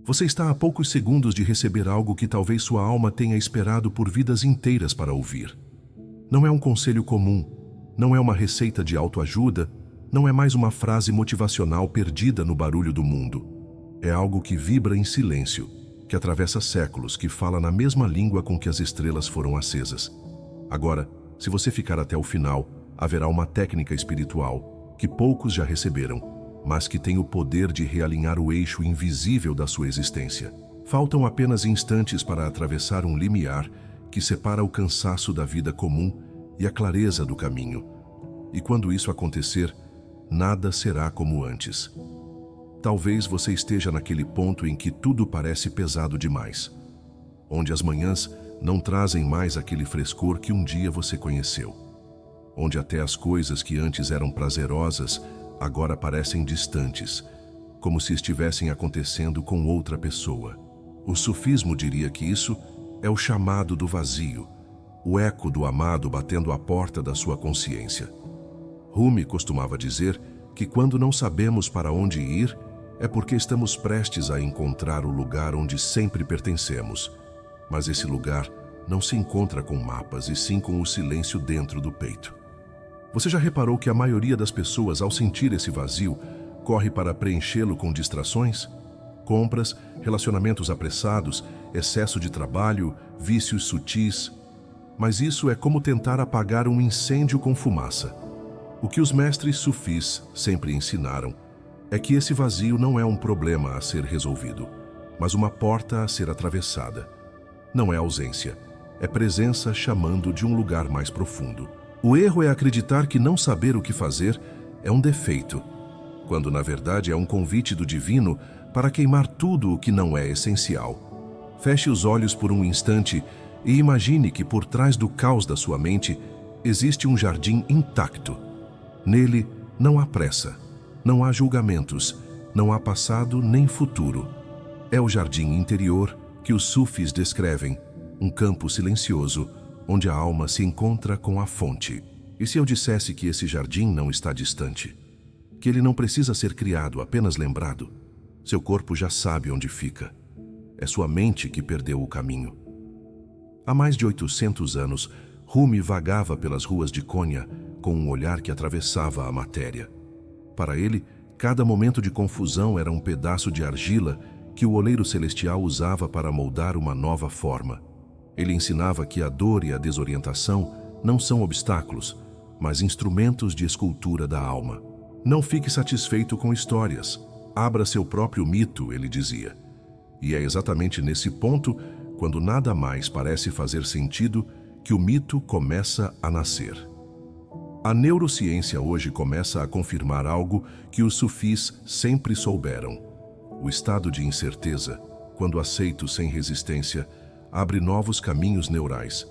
Você está a poucos segundos de receber algo que talvez sua alma tenha esperado por vidas inteiras para ouvir. Não é um conselho comum, não é uma receita de autoajuda, não é mais uma frase motivacional perdida no barulho do mundo. É algo que vibra em silêncio, que atravessa séculos, que fala na mesma língua com que as estrelas foram acesas. Agora, se você ficar até o final, haverá uma técnica espiritual que poucos já receberam, mas que tem o poder de realinhar o eixo invisível da sua existência. Faltam apenas instantes para atravessar um limiar que separa o cansaço da vida comum e a clareza do caminho. E quando isso acontecer, nada será como antes. Talvez você esteja naquele ponto em que tudo parece pesado demais, onde as manhãs não trazem mais aquele frescor que um dia você conheceu, onde até as coisas que antes eram prazerosas agora parecem distantes, como se estivessem acontecendo com outra pessoa. O sufismo diria que isso é o chamado do vazio, o eco do amado batendo à porta da sua consciência. Rumi costumava dizer que quando não sabemos para onde ir, é porque estamos prestes a encontrar o lugar onde sempre pertencemos. Mas esse lugar não se encontra com mapas, e sim com o silêncio dentro do peito. Você já reparou que a maioria das pessoas, ao sentir esse vazio, corre para preenchê-lo com distrações? Compras, relacionamentos apressados, excesso de trabalho, vícios sutis. Mas isso é como tentar apagar um incêndio com fumaça. O que os mestres sufis sempre ensinaram é que esse vazio não é um problema a ser resolvido, mas uma porta a ser atravessada. Não é ausência, é presença chamando de um lugar mais profundo. O erro é acreditar que não saber o que fazer é um defeito, quando na verdade é um convite do divino para queimar tudo o que não é essencial. Feche os olhos por um instante e imagine que por trás do caos da sua mente existe um jardim intacto. Nele não há pressa, não há julgamentos, não há passado nem futuro. É o jardim interior que os sufis descrevem, um campo silencioso, onde a alma se encontra com a fonte. E se eu dissesse que esse jardim não está distante? Que ele não precisa ser criado, apenas lembrado? Seu corpo já sabe onde fica. É sua mente que perdeu o caminho. Há mais de 800 anos, Rumi vagava pelas ruas de Konya com um olhar que atravessava a matéria. Para ele, cada momento de confusão era um pedaço de argila que o oleiro celestial usava para moldar uma nova forma. Ele ensinava que a dor e a desorientação não são obstáculos, mas instrumentos de escultura da alma. Não fique satisfeito com histórias. Abra seu próprio mito, ele dizia. E é exatamente nesse ponto, quando nada mais parece fazer sentido, que o mito começa a nascer. A neurociência hoje começa a confirmar algo que os sufis sempre souberam. O estado de incerteza, quando aceito sem resistência, abre novos caminhos neurais.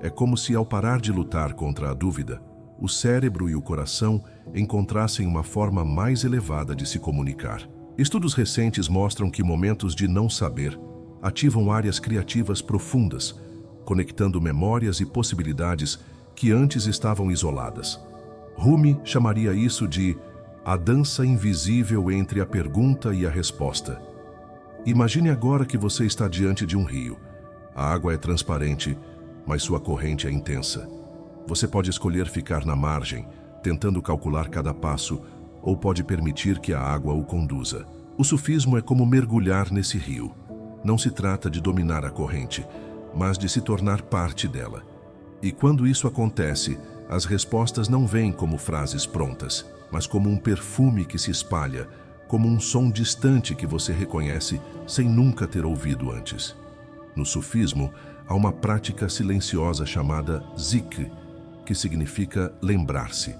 É como se, ao parar de lutar contra a dúvida, o cérebro e o coração encontrassem uma forma mais elevada de se comunicar. Estudos recentes mostram que momentos de não saber ativam áreas criativas profundas, conectando memórias e possibilidades que antes estavam isoladas. Rumi chamaria isso de a dança invisível entre a pergunta e a resposta. Imagine agora que você está diante de um rio. A água é transparente, mas sua corrente é intensa. Você pode escolher ficar na margem, tentando calcular cada passo, ou pode permitir que a água o conduza. O sufismo é como mergulhar nesse rio. Não se trata de dominar a corrente, mas de se tornar parte dela. E quando isso acontece, as respostas não vêm como frases prontas, mas como um perfume que se espalha, como um som distante que você reconhece sem nunca ter ouvido antes. No sufismo, há uma prática silenciosa chamada zikr, que significa lembrar-se.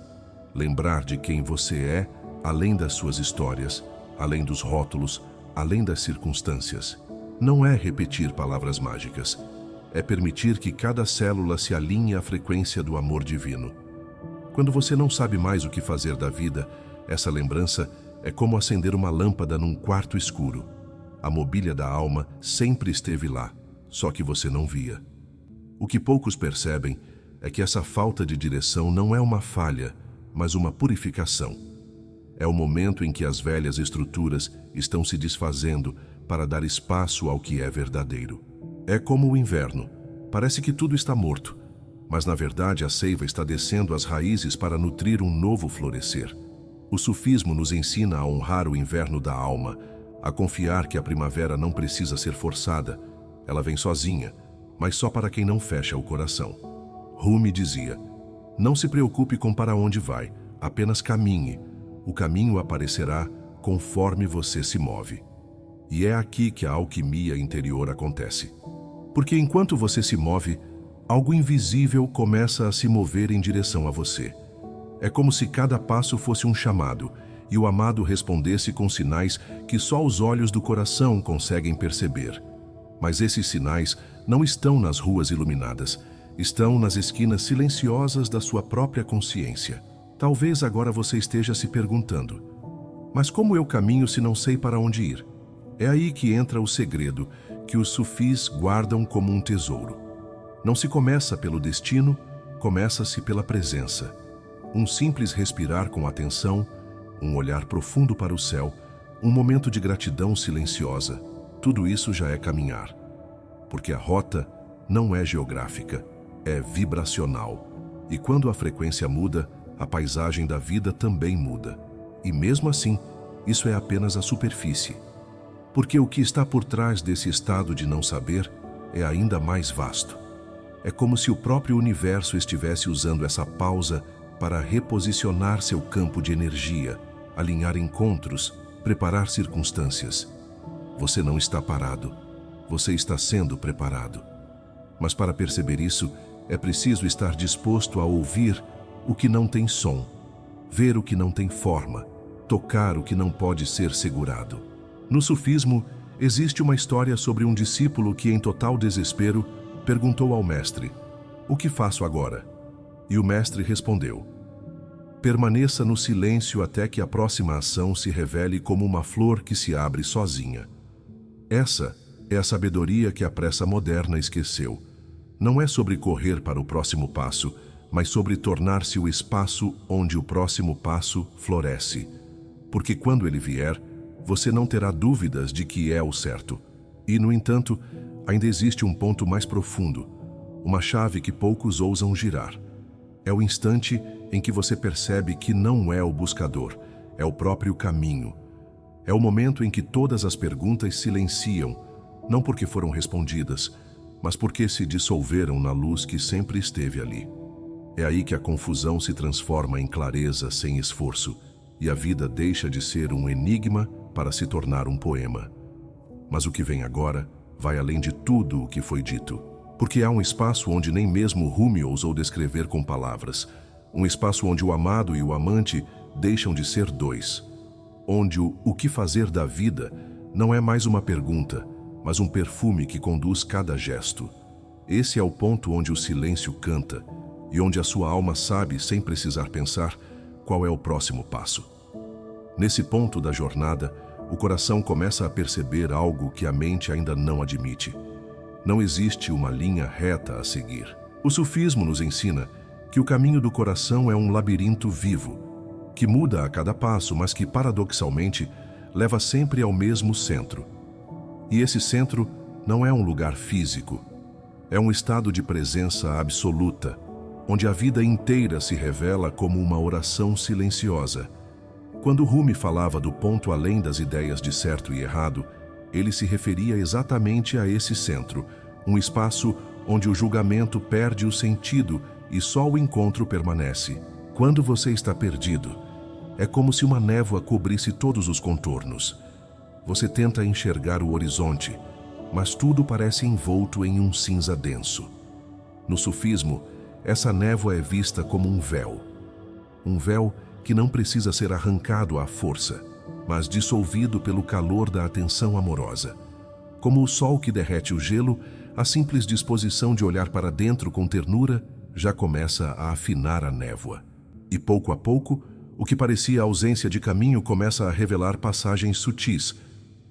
Lembrar de quem você é, além das suas histórias, além dos rótulos, além das circunstâncias. Não é repetir palavras mágicas. É permitir que cada célula se alinhe à frequência do amor divino. Quando você não sabe mais o que fazer da vida, essa lembrança é como acender uma lâmpada num quarto escuro. A mobília da alma sempre esteve lá, só que você não via. O que poucos percebem é que essa falta de direção não é uma falha, mas uma purificação. É o momento em que as velhas estruturas estão se desfazendo para dar espaço ao que é verdadeiro. É como o inverno. Parece que tudo está morto, mas na verdade a seiva está descendo as raízes para nutrir um novo florescer. O sufismo nos ensina a honrar o inverno da alma, a confiar que a primavera não precisa ser forçada. Ela vem sozinha, mas só para quem não fecha o coração. Rumi dizia: não se preocupe com para onde vai, apenas caminhe. O caminho aparecerá conforme você se move. E é aqui que a alquimia interior acontece. Porque enquanto você se move, algo invisível começa a se mover em direção a você. É como se cada passo fosse um chamado, e o amado respondesse com sinais que só os olhos do coração conseguem perceber. Mas esses sinais não estão nas ruas iluminadas, estão nas esquinas silenciosas da sua própria consciência. Talvez agora você esteja se perguntando: mas como eu caminho se não sei para onde ir? É aí que entra o segredo que os sufis guardam como um tesouro. Não se começa pelo destino, começa-se pela presença. Um simples respirar com atenção, um olhar profundo para o céu, um momento de gratidão silenciosa, tudo isso já é caminhar. Porque a rota não é geográfica, é vibracional. E quando a frequência muda, a paisagem da vida também muda. E mesmo assim, isso é apenas a superfície. Porque o que está por trás desse estado de não saber é ainda mais vasto. É como se o próprio universo estivesse usando essa pausa para reposicionar seu campo de energia, alinhar encontros, preparar circunstâncias. Você não está parado, você está sendo preparado. Mas para perceber isso, é preciso estar disposto a ouvir o que não tem som, ver o que não tem forma, tocar o que não pode ser segurado. No sufismo, existe uma história sobre um discípulo que, em total desespero, perguntou ao mestre: "O que faço agora?" E o mestre respondeu: "Permaneça no silêncio até que a próxima ação se revele como uma flor que se abre sozinha." Essa é a sabedoria que a pressa moderna esqueceu. Não é sobre correr para o próximo passo, mas sobre tornar-se o espaço onde o próximo passo floresce. Porque quando ele vier, você não terá dúvidas de que é o certo. E, no entanto, ainda existe um ponto mais profundo, uma chave que poucos ousam girar. É o instante em que você percebe que não é o buscador, é o próprio caminho. É o momento em que todas as perguntas silenciam, não porque foram respondidas, mas porque se dissolveram na luz que sempre esteve ali. É aí que a confusão se transforma em clareza sem esforço, e a vida deixa de ser um enigma para se tornar um poema. Mas o que vem agora vai além de tudo o que foi dito, porque há um espaço onde nem mesmo Rumi ousou descrever com palavras, um espaço onde o amado e o amante deixam de ser dois, onde o que fazer da vida não é mais uma pergunta, mas um perfume que conduz cada gesto. Esse é o ponto onde o silêncio canta e onde a sua alma sabe, sem precisar pensar, qual é o próximo passo. Nesse ponto da jornada, o coração começa a perceber algo que a mente ainda não admite. Não existe uma linha reta a seguir. O sufismo nos ensina que o caminho do coração é um labirinto vivo, que muda a cada passo, mas que, paradoxalmente, leva sempre ao mesmo centro. E esse centro não é um lugar físico, é um estado de presença absoluta, onde a vida inteira se revela como uma oração silenciosa. Quando Rumi falava do ponto além das ideias de certo e errado, ele se referia exatamente a esse centro, um espaço onde o julgamento perde o sentido e só o encontro permanece. Quando você está perdido, é como se uma névoa cobrisse todos os contornos. Você tenta enxergar o horizonte, mas tudo parece envolto em um cinza denso. No sufismo, essa névoa é vista como um véu que não precisa ser arrancado à força, mas dissolvido pelo calor da atenção amorosa. Como o sol que derrete o gelo, a simples disposição de olhar para dentro com ternura já começa a afinar a névoa. E pouco a pouco, o que parecia ausência de caminho começa a revelar passagens sutis,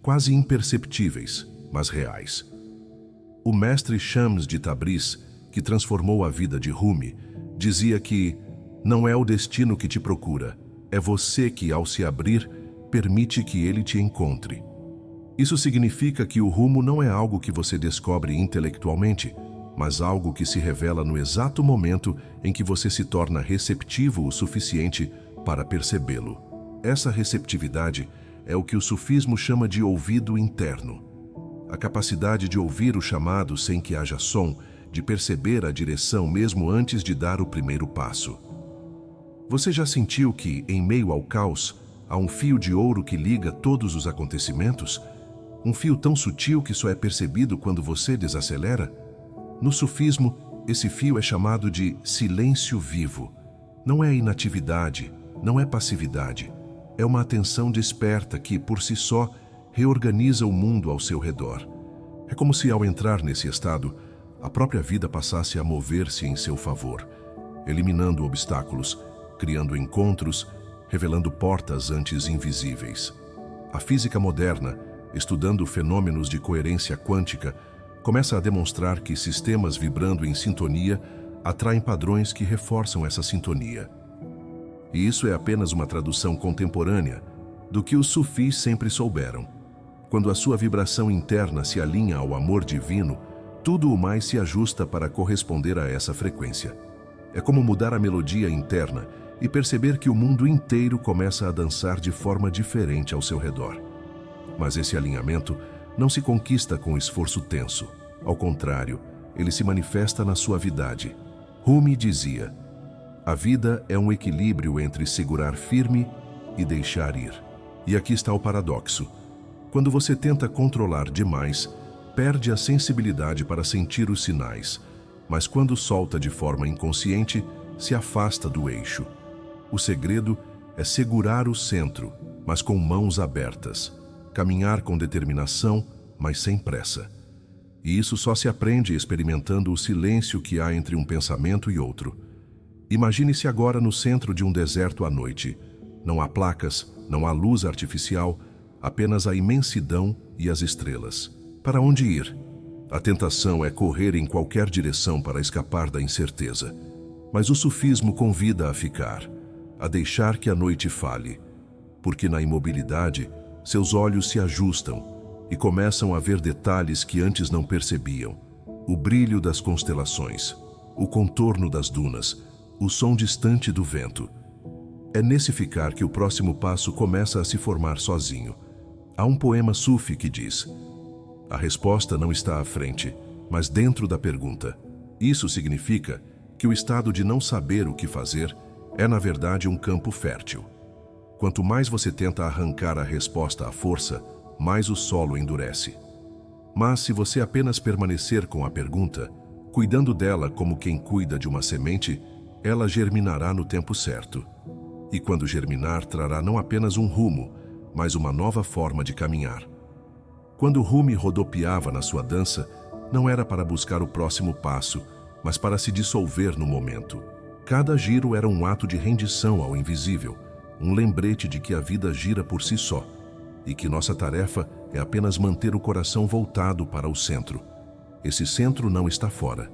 quase imperceptíveis, mas reais. O mestre Shams de Tabriz, que transformou a vida de Rumi, dizia que não é o destino que te procura, é você que, ao se abrir, permite que ele te encontre. Isso significa que o rumo não é algo que você descobre intelectualmente, mas algo que se revela no exato momento em que você se torna receptivo o suficiente para percebê-lo. Essa receptividade é o que o sufismo chama de ouvido interno. A capacidade de ouvir o chamado sem que haja som, de perceber a direção mesmo antes de dar o primeiro passo. Você já sentiu que, em meio ao caos, há um fio de ouro que liga todos os acontecimentos? Um fio tão sutil que só é percebido quando você desacelera? No sufismo, esse fio é chamado de silêncio vivo. Não é inatividade, não é passividade. É uma atenção desperta que, por si só, reorganiza o mundo ao seu redor. É como se, ao entrar nesse estado, a própria vida passasse a mover-se em seu favor, eliminando obstáculos, criando encontros, revelando portas antes invisíveis. A física moderna, estudando fenômenos de coerência quântica, começa a demonstrar que sistemas vibrando em sintonia atraem padrões que reforçam essa sintonia. E isso é apenas uma tradução contemporânea do que os sufis sempre souberam. Quando a sua vibração interna se alinha ao amor divino, tudo o mais se ajusta para corresponder a essa frequência. É como mudar a melodia interna e perceber que o mundo inteiro começa a dançar de forma diferente ao seu redor. Mas esse alinhamento não se conquista com esforço tenso. Ao contrário, ele se manifesta na suavidade. Rumi dizia: a vida é um equilíbrio entre segurar firme e deixar ir. E aqui está o paradoxo. Quando você tenta controlar demais, perde a sensibilidade para sentir os sinais, mas quando solta de forma inconsciente, se afasta do eixo. O segredo é segurar o centro, mas com mãos abertas. Caminhar com determinação, mas sem pressa. E isso só se aprende experimentando o silêncio que há entre um pensamento e outro. Imagine-se agora no centro de um deserto à noite. Não há placas, não há luz artificial, apenas a imensidão e as estrelas. Para onde ir? A tentação é correr em qualquer direção para escapar da incerteza. Mas o sufismo convida a ficar, a deixar que a noite fale, porque na imobilidade, seus olhos se ajustam e começam a ver detalhes que antes não percebiam. O brilho das constelações, o contorno das dunas, o som distante do vento. É nesse ficar que o próximo passo começa a se formar sozinho. Há um poema sufi que diz: a resposta não está à frente, mas dentro da pergunta. Isso significa que o estado de não saber o que fazer é, na verdade, um campo fértil. Quanto mais você tenta arrancar a resposta à força, mais o solo endurece. Mas se você apenas permanecer com a pergunta, cuidando dela como quem cuida de uma semente, ela germinará no tempo certo. E quando germinar, trará não apenas um rumo, mas uma nova forma de caminhar. Quando Rumi rodopiava na sua dança, não era para buscar o próximo passo, mas para se dissolver no momento. Cada giro era um ato de rendição ao invisível, um lembrete de que a vida gira por si só, e que nossa tarefa é apenas manter o coração voltado para o centro. Esse centro não está fora.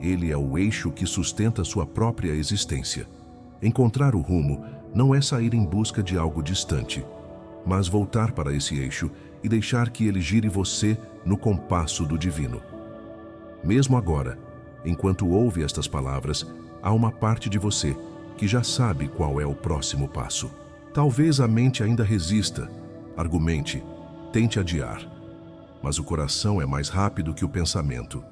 Ele é o eixo que sustenta sua própria existência. Encontrar o rumo não é sair em busca de algo distante, mas voltar para esse eixo e deixar que ele gire você no compasso do divino. Mesmo agora, enquanto ouve estas palavras, há uma parte de você que já sabe qual é o próximo passo. Talvez a mente ainda resista, argumente, tente adiar. Mas o coração é mais rápido que o pensamento.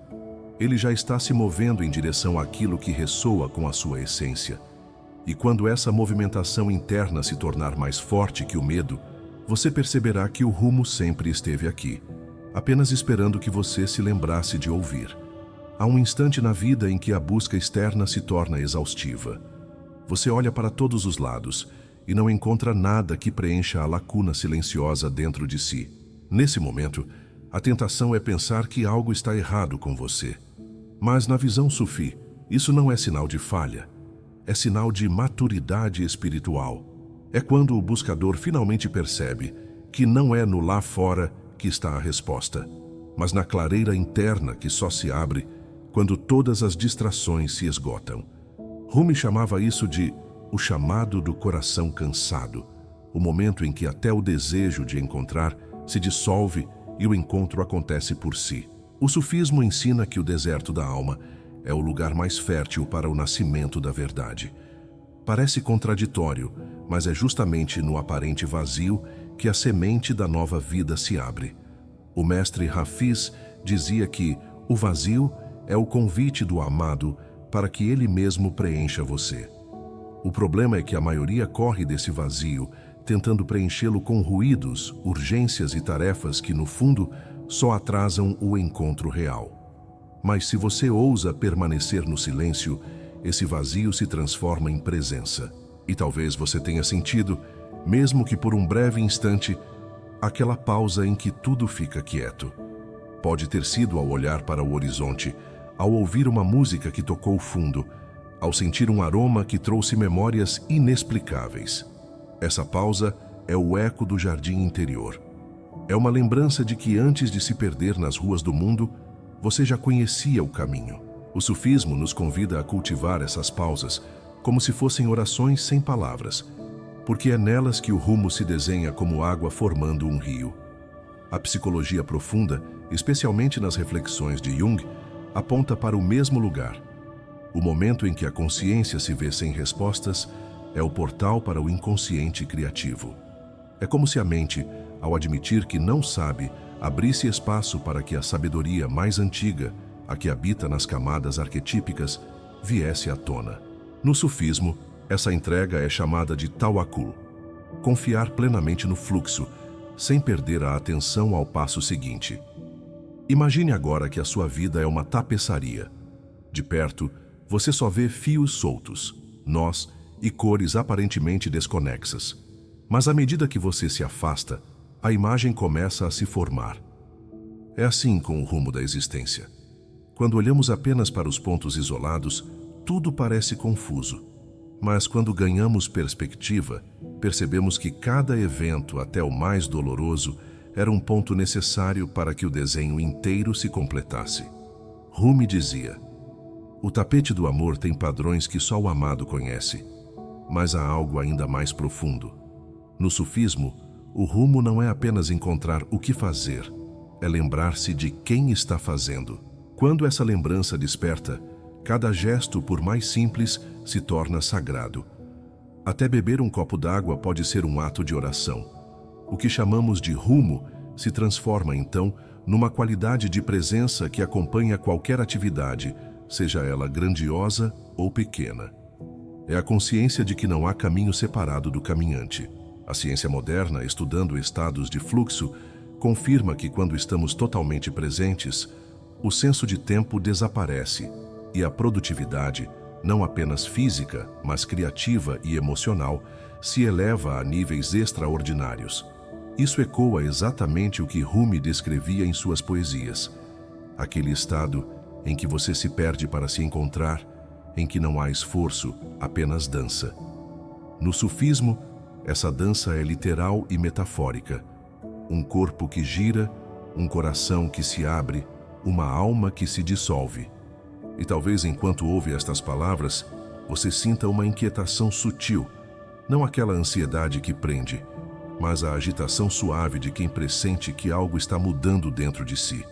Ele já está se movendo em direção àquilo que ressoa com a sua essência. E quando essa movimentação interna se tornar mais forte que o medo, você perceberá que o rumo sempre esteve aqui, apenas esperando que você se lembrasse de ouvir. Há um instante na vida em que a busca externa se torna exaustiva. Você olha para todos os lados e não encontra nada que preencha a lacuna silenciosa dentro de si. Nesse momento, a tentação é pensar que algo está errado com você. Mas na visão sufi, isso não é sinal de falha. É sinal de maturidade espiritual. É quando o buscador finalmente percebe que não é no lá fora que está a resposta, mas na clareira interna que só se abre quando todas as distrações se esgotam. Rumi chamava isso de o chamado do coração cansado, o momento em que até o desejo de encontrar se dissolve e o encontro acontece por si. O sufismo ensina que o deserto da alma é o lugar mais fértil para o nascimento da verdade. Parece contraditório, mas é justamente no aparente vazio que a semente da nova vida se abre. O mestre Hafiz dizia que o vazio é o convite do amado para que ele mesmo preencha você. O problema é que a maioria corre desse vazio, tentando preenchê-lo com ruídos, urgências e tarefas que, no fundo, só atrasam o encontro real. Mas se você ousa permanecer no silêncio, esse vazio se transforma em presença. E talvez você tenha sentido, mesmo que por um breve instante, aquela pausa em que tudo fica quieto. Pode ter sido ao olhar para o horizonte, ao ouvir uma música que tocou fundo, ao sentir um aroma que trouxe memórias inexplicáveis. Essa pausa é o eco do jardim interior. É uma lembrança de que antes de se perder nas ruas do mundo, você já conhecia o caminho. O sufismo nos convida a cultivar essas pausas, como se fossem orações sem palavras, porque é nelas que o rumo se desenha como água formando um rio. A psicologia profunda, especialmente nas reflexões de Jung, aponta para o mesmo lugar. O momento em que a consciência se vê sem respostas é o portal para o inconsciente criativo. É como se a mente, ao admitir que não sabe, abrisse espaço para que a sabedoria mais antiga, a que habita nas camadas arquetípicas, viesse à tona. No sufismo, essa entrega é chamada de tawakkul, confiar plenamente no fluxo, sem perder a atenção ao passo seguinte. Imagine agora que a sua vida é uma tapeçaria. De perto, você só vê fios soltos, nós e cores aparentemente desconexas. Mas à medida que você se afasta, a imagem começa a se formar. É assim com o rumo da existência. Quando olhamos apenas para os pontos isolados, tudo parece confuso. Mas quando ganhamos perspectiva, percebemos que cada evento, até o mais doloroso, era um ponto necessário para que o desenho inteiro se completasse. Rumi dizia: o tapete do amor tem padrões que só o amado conhece, mas há algo ainda mais profundo. No sufismo, o rumo não é apenas encontrar o que fazer, é lembrar-se de quem está fazendo. Quando essa lembrança desperta, cada gesto, por mais simples, se torna sagrado. Até beber um copo d'água pode ser um ato de oração. O que chamamos de rumo se transforma, então, numa qualidade de presença que acompanha qualquer atividade, seja ela grandiosa ou pequena. É a consciência de que não há caminho separado do caminhante. A ciência moderna, estudando estados de fluxo, confirma que quando estamos totalmente presentes, o senso de tempo desaparece e a produtividade, não apenas física, mas criativa e emocional, se eleva a níveis extraordinários. Isso ecoa exatamente o que Rumi descrevia em suas poesias. Aquele estado em que você se perde para se encontrar, em que não há esforço, apenas dança. No sufismo, essa dança é literal e metafórica. Um corpo que gira, um coração que se abre, uma alma que se dissolve. E talvez enquanto ouve estas palavras, você sinta uma inquietação sutil, não aquela ansiedade que prende, mas a agitação suave de quem pressente que algo está mudando dentro de si.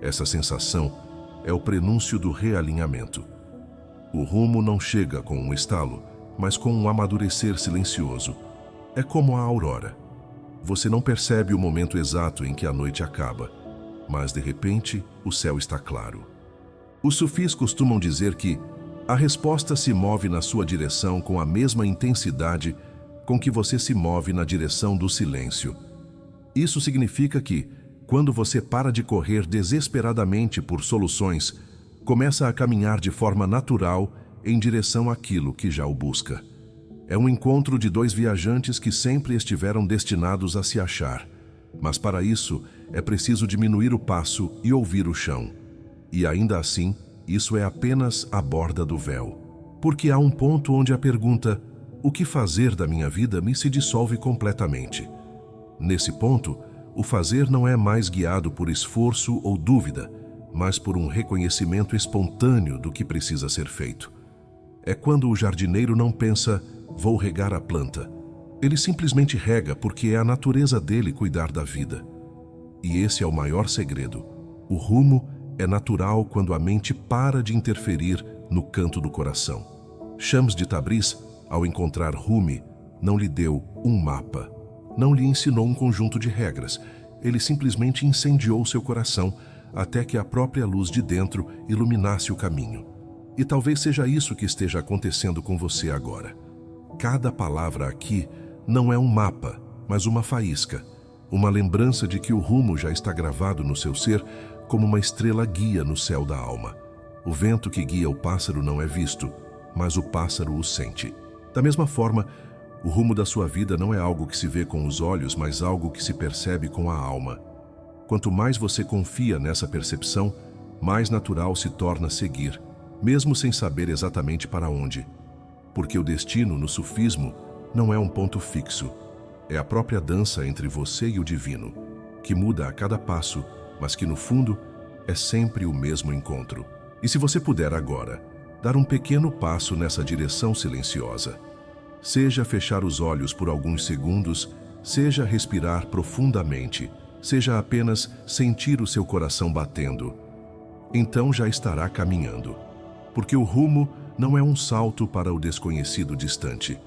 Essa sensação é o prenúncio do realinhamento. O rumo não chega com um estalo, mas com um amadurecer silencioso. É como a aurora. Você não percebe o momento exato em que a noite acaba, mas de repente o céu está claro. Os sufis costumam dizer que a resposta se move na sua direção com a mesma intensidade com que você se move na direção do silêncio. Isso significa que, quando você para de correr desesperadamente por soluções, começa a caminhar de forma natural em direção àquilo que já o busca. É um encontro de dois viajantes que sempre estiveram destinados a se achar, mas para isso é preciso diminuir o passo e ouvir o chão. E ainda assim, isso é apenas a borda do véu. Porque há um ponto onde a pergunta "o que fazer da minha vida?" me se dissolve completamente. Nesse ponto, o fazer não é mais guiado por esforço ou dúvida, mas por um reconhecimento espontâneo do que precisa ser feito. É quando o jardineiro não pensa, vou regar a planta. Ele simplesmente rega porque é a natureza dele cuidar da vida. E esse é o maior segredo. O rumo é natural quando a mente para de interferir no canto do coração. Shams de Tabriz, ao encontrar Rumi, não lhe deu um mapa, não lhe ensinou um conjunto de regras. Ele simplesmente incendiou seu coração até que a própria luz de dentro iluminasse o caminho. E talvez seja isso que esteja acontecendo com você agora. Cada palavra aqui não é um mapa, mas uma faísca, uma lembrança de que o rumo já está gravado no seu ser como uma estrela guia no céu da alma. O vento que guia o pássaro não é visto, mas o pássaro o sente. Da mesma forma, o rumo da sua vida não é algo que se vê com os olhos, mas algo que se percebe com a alma. Quanto mais você confia nessa percepção, mais natural se torna seguir, mesmo sem saber exatamente para onde. Porque o destino, no sufismo, não é um ponto fixo. É a própria dança entre você e o divino, que muda a cada passo, mas que no fundo é sempre o mesmo encontro. E se você puder agora, dar um pequeno passo nessa direção silenciosa, seja fechar os olhos por alguns segundos, seja respirar profundamente, seja apenas sentir o seu coração batendo, então já estará caminhando. Porque o rumo não é um salto para o desconhecido distante.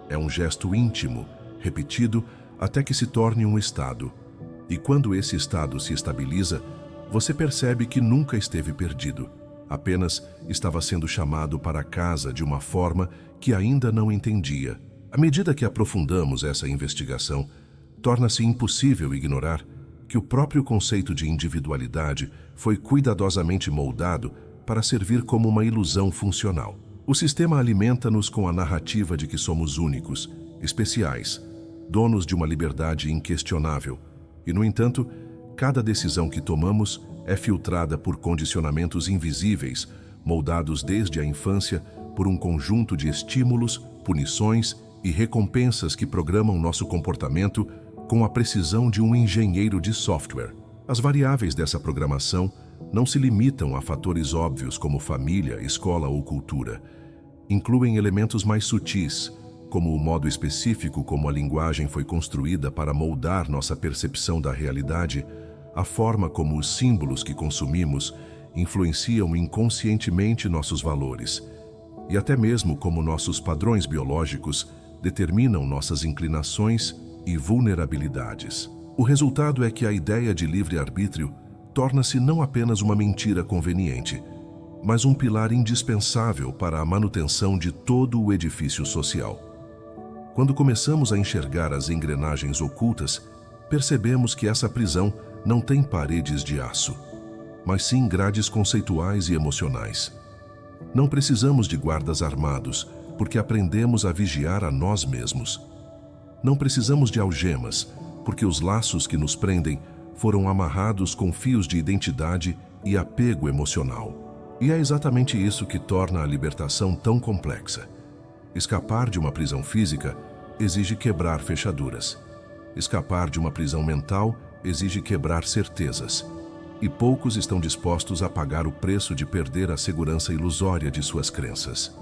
É um gesto íntimo, repetido até que se torne um estado. E quando esse estado se estabiliza, você percebe que nunca esteve perdido. Apenas estava sendo chamado para casa de uma forma que ainda não entendia. À medida que aprofundamos essa investigação, torna-se impossível ignorar que o próprio conceito de individualidade foi cuidadosamente moldado para servir como uma ilusão funcional. O sistema alimenta-nos com a narrativa de que somos únicos, especiais, donos de uma liberdade inquestionável. E, no entanto, cada decisão que tomamos é filtrada por condicionamentos invisíveis, moldados desde a infância por um conjunto de estímulos, punições e recompensas que programam nosso comportamento com a precisão de um engenheiro de software. As variáveis dessa programação não se limitam a fatores óbvios como família, escola ou cultura. Incluem elementos mais sutis, como o modo específico como a linguagem foi construída para moldar nossa percepção da realidade, a forma como os símbolos que consumimos influenciam inconscientemente nossos valores, e até mesmo como nossos padrões biológicos determinam nossas inclinações e vulnerabilidades. O resultado é que a ideia de livre-arbítrio torna-se não apenas uma mentira conveniente, mas um pilar indispensável para a manutenção de todo o edifício social. Quando começamos a enxergar as engrenagens ocultas, percebemos que essa prisão não tem paredes de aço, mas sim grades conceituais e emocionais. Não precisamos de guardas armados, porque aprendemos a vigiar a nós mesmos. Não precisamos de algemas, porque os laços que nos prendem foram amarrados com fios de identidade e apego emocional. E é exatamente isso que torna a libertação tão complexa. Escapar de uma prisão física exige quebrar fechaduras. Escapar de uma prisão mental exige quebrar certezas. E poucos estão dispostos a pagar o preço de perder a segurança ilusória de suas crenças.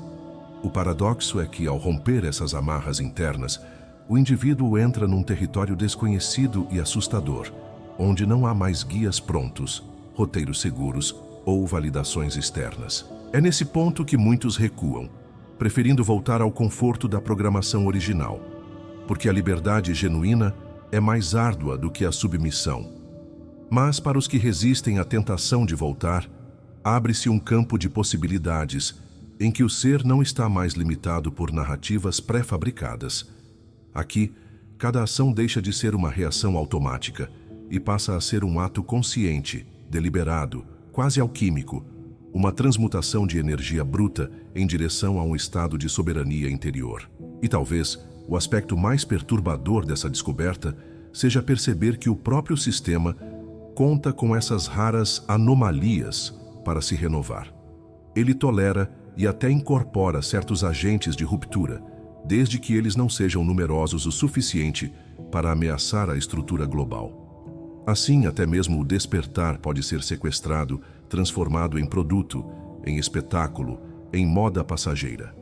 O paradoxo é que, ao romper essas amarras internas, o indivíduo entra num território desconhecido e assustador, onde não há mais guias prontos, roteiros seguros ou validações externas. É nesse ponto que muitos recuam, preferindo voltar ao conforto da programação original, porque a liberdade genuína é mais árdua do que a submissão. Mas para os que resistem à tentação de voltar, abre-se um campo de possibilidades em que o ser não está mais limitado por narrativas pré-fabricadas. Aqui, cada ação deixa de ser uma reação automática e passa a ser um ato consciente, deliberado, quase alquímico, uma transmutação de energia bruta em direção a um estado de soberania interior. E talvez o aspecto mais perturbador dessa descoberta seja perceber que o próprio sistema conta com essas raras anomalias para se renovar. Ele tolera e até incorpora certos agentes de ruptura, desde que eles não sejam numerosos o suficiente para ameaçar a estrutura global. Assim, até mesmo o despertar pode ser sequestrado, transformado em produto, em espetáculo, em moda passageira.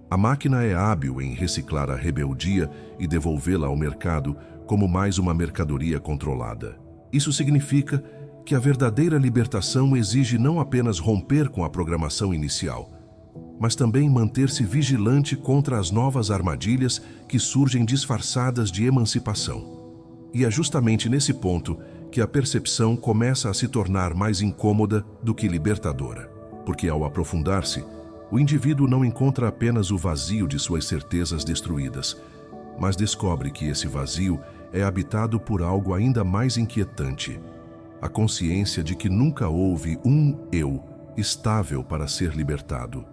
A máquina é hábil em reciclar a rebeldia e devolvê-la ao mercado como mais uma mercadoria controlada. Isso significa que a verdadeira libertação exige não apenas romper com a programação inicial, mas também manter-se vigilante contra as novas armadilhas que surgem disfarçadas de emancipação. E é justamente nesse ponto que a percepção começa a se tornar mais incômoda do que libertadora. Porque ao aprofundar-se, o indivíduo não encontra apenas o vazio de suas certezas destruídas, mas descobre que esse vazio é habitado por algo ainda mais inquietante: a consciência de que nunca houve um eu estável para ser libertado.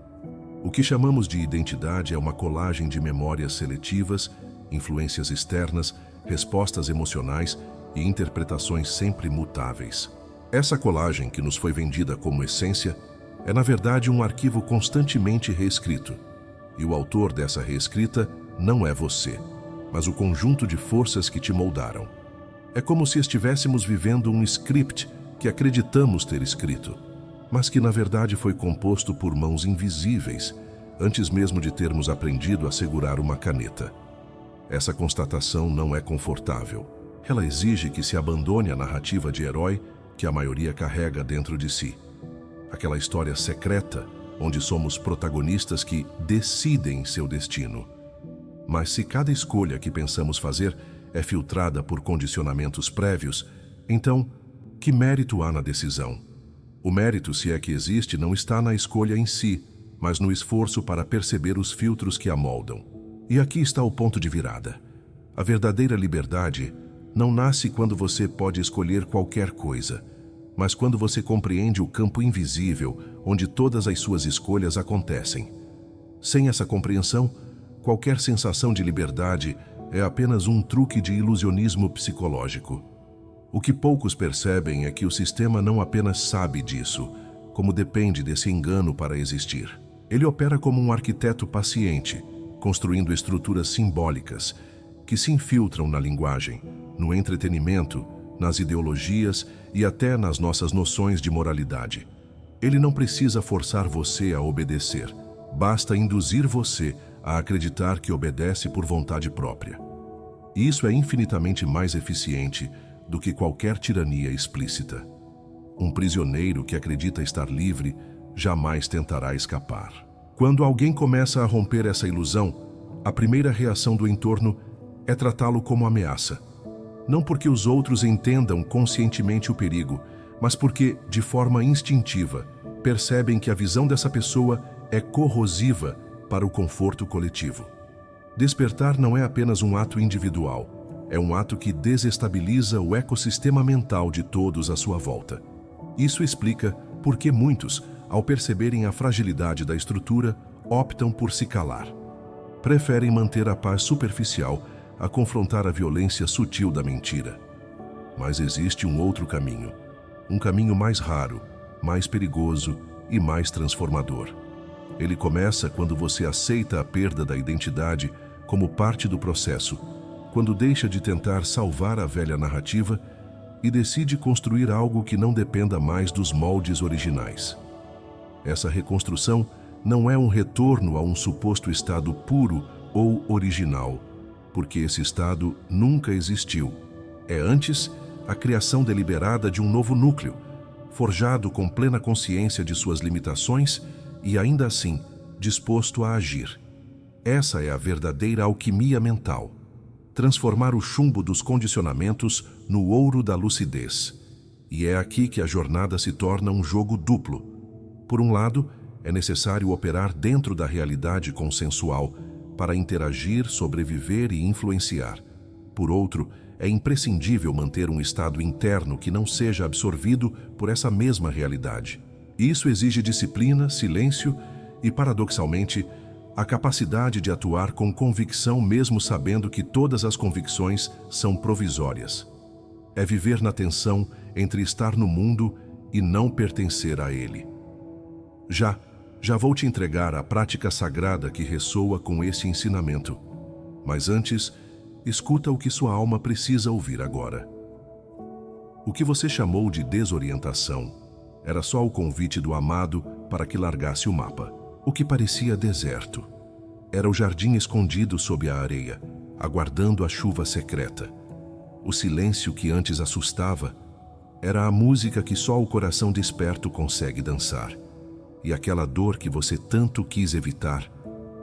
O que chamamos de identidade é uma colagem de memórias seletivas, influências externas, respostas emocionais e interpretações sempre mutáveis. Essa colagem, que nos foi vendida como essência, é na verdade um arquivo constantemente reescrito. E o autor dessa reescrita não é você, mas o conjunto de forças que te moldaram. É como se estivéssemos vivendo um script que acreditamos ter escrito, mas que na verdade foi composto por mãos invisíveis, antes mesmo de termos aprendido a segurar uma caneta. Essa constatação não é confortável. Ela exige que se abandone a narrativa de herói que a maioria carrega dentro de si. Aquela história secreta, onde somos protagonistas que decidem seu destino. Mas se cada escolha que pensamos fazer é filtrada por condicionamentos prévios, então, que mérito há na decisão? O mérito, se é que existe, não está na escolha em si, mas no esforço para perceber os filtros que a moldam. E aqui está o ponto de virada. A verdadeira liberdade não nasce quando você pode escolher qualquer coisa, mas quando você compreende o campo invisível onde todas as suas escolhas acontecem. Sem essa compreensão, qualquer sensação de liberdade é apenas um truque de ilusionismo psicológico. O que poucos percebem é que o sistema não apenas sabe disso, como depende desse engano para existir. Ele opera como um arquiteto paciente, construindo estruturas simbólicas que se infiltram na linguagem, no entretenimento, nas ideologias e até nas nossas noções de moralidade. Ele não precisa forçar você a obedecer, basta induzir você a acreditar que obedece por vontade própria. E isso é infinitamente mais eficiente do que qualquer tirania explícita. Um prisioneiro que acredita estar livre jamais tentará escapar. Quando alguém começa a romper essa ilusão, a primeira reação do entorno é tratá-lo como ameaça. Não porque os outros entendam conscientemente o perigo, mas porque, de forma instintiva, percebem que a visão dessa pessoa é corrosiva para o conforto coletivo. Despertar não é apenas um ato individual, é um ato que desestabiliza o ecossistema mental de todos à sua volta. Isso explica por que muitos, ao perceberem a fragilidade da estrutura, optam por se calar. Preferem manter a paz superficial a confrontar a violência sutil da mentira. Mas existe um outro caminho, um caminho mais raro, mais perigoso e mais transformador. Ele começa quando você aceita a perda da identidade como parte do processo, quando deixa de tentar salvar a velha narrativa e decide construir algo que não dependa mais dos moldes originais. Essa reconstrução não é um retorno a um suposto estado puro ou original, porque esse estado nunca existiu. É antes a criação deliberada de um novo núcleo, forjado com plena consciência de suas limitações e ainda assim disposto a agir. Essa é a verdadeira alquimia mental. Transformar o chumbo dos condicionamentos no ouro da lucidez. E é aqui que a jornada se torna um jogo duplo. Por um lado, é necessário operar dentro da realidade consensual para interagir, sobreviver e influenciar. Por outro, é imprescindível manter um estado interno que não seja absorvido por essa mesma realidade. Isso exige disciplina, silêncio e, paradoxalmente, a capacidade de atuar com convicção mesmo sabendo que todas as convicções são provisórias. É viver na tensão entre estar no mundo e não pertencer a ele. Já vou te entregar a prática sagrada que ressoa com esse ensinamento. Mas antes, escuta o que sua alma precisa ouvir agora. O que você chamou de desorientação era só o convite do amado para que largasse o mapa. O que parecia deserto era o jardim escondido sob a areia, aguardando a chuva secreta. O silêncio que antes assustava Era a música que só o coração desperto consegue dançar. E aquela dor que você tanto quis evitar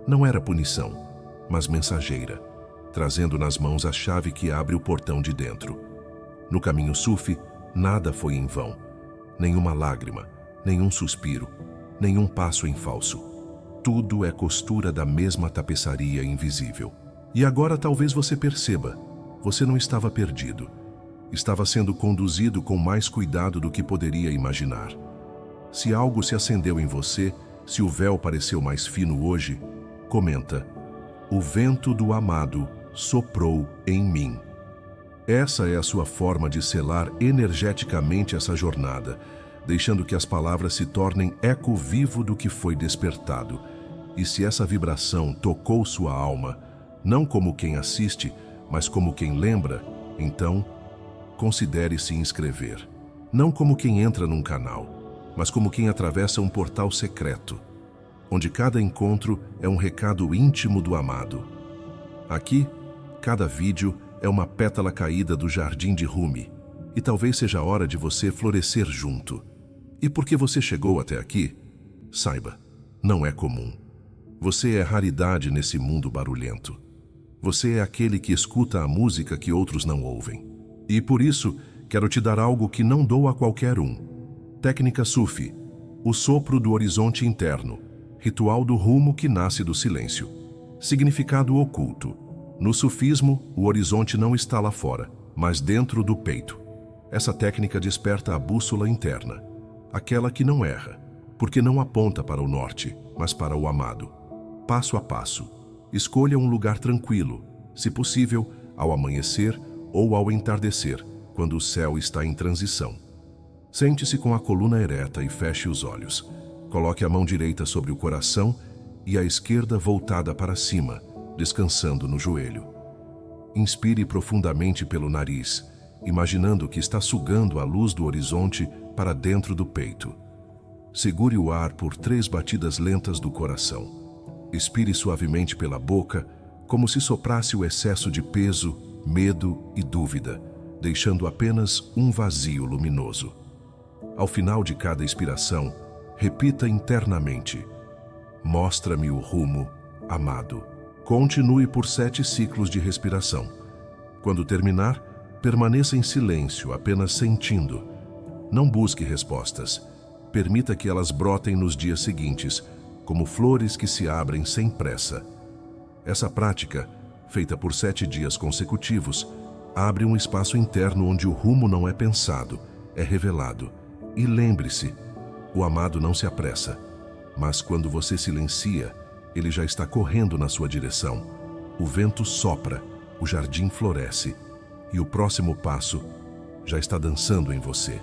não era punição, mas mensageira, trazendo nas mãos a chave que abre o portão de dentro. No caminho Sufi, nada foi em vão. Nenhuma lágrima, nenhum suspiro, nenhum passo em falso. Tudo é costura da mesma tapeçaria invisível. E agora talvez você perceba, você não estava perdido. Estava sendo conduzido com mais cuidado do que poderia imaginar. Se algo se acendeu em você, se o véu pareceu mais fino hoje, comenta: o vento do amado soprou em mim. Essa é a sua forma de selar energeticamente essa jornada, deixando que as palavras se tornem eco vivo do que foi despertado. E se essa vibração tocou sua alma, não como quem assiste, mas como quem lembra, então considere se inscrever. Não como quem entra num canal, mas como quem atravessa um portal secreto, onde cada encontro é um recado íntimo do amado. Aqui, cada vídeo é uma pétala caída do jardim de Rumi, e talvez seja a hora de você florescer junto. E porque você chegou até aqui, saiba, não é comum. Você é raridade nesse mundo barulhento. Você é aquele que escuta a música que outros não ouvem. E por isso, quero te dar algo que não dou a qualquer um. Técnica Sufi, o sopro do horizonte interno, ritual do rumo que nasce do silêncio. Significado oculto. No sufismo, o horizonte não está lá fora, mas dentro do peito. Essa técnica desperta a bússola interna, aquela que não erra, porque não aponta para o norte, mas para o amado. Passo a passo, escolha um lugar tranquilo, se possível, ao amanhecer ou ao entardecer, quando o céu está em transição. Sente-se com a coluna ereta e feche os olhos. Coloque a mão direita sobre o coração e a esquerda voltada para cima, descansando no joelho. Inspire profundamente pelo nariz, imaginando que está sugando a luz do horizonte para dentro do peito. Segure o ar por 3 batidas lentas do coração. Expire suavemente pela boca, como se soprasse o excesso de peso, medo e dúvida, deixando apenas um vazio luminoso. Ao final de cada expiração, repita internamente: mostra-me o rumo, amado. Continue por 7 ciclos de respiração. Quando terminar, permaneça em silêncio, apenas sentindo. Não busque respostas. Permita que elas brotem nos dias seguintes, como flores que se abrem sem pressa. Essa prática, feita por 7 dias consecutivos, abre um espaço interno onde o rumo não é pensado, é revelado. E lembre-se, o amado não se apressa, mas quando você silencia, ele já está correndo na sua direção. O vento sopra, o jardim floresce, e o próximo passo já está dançando em você.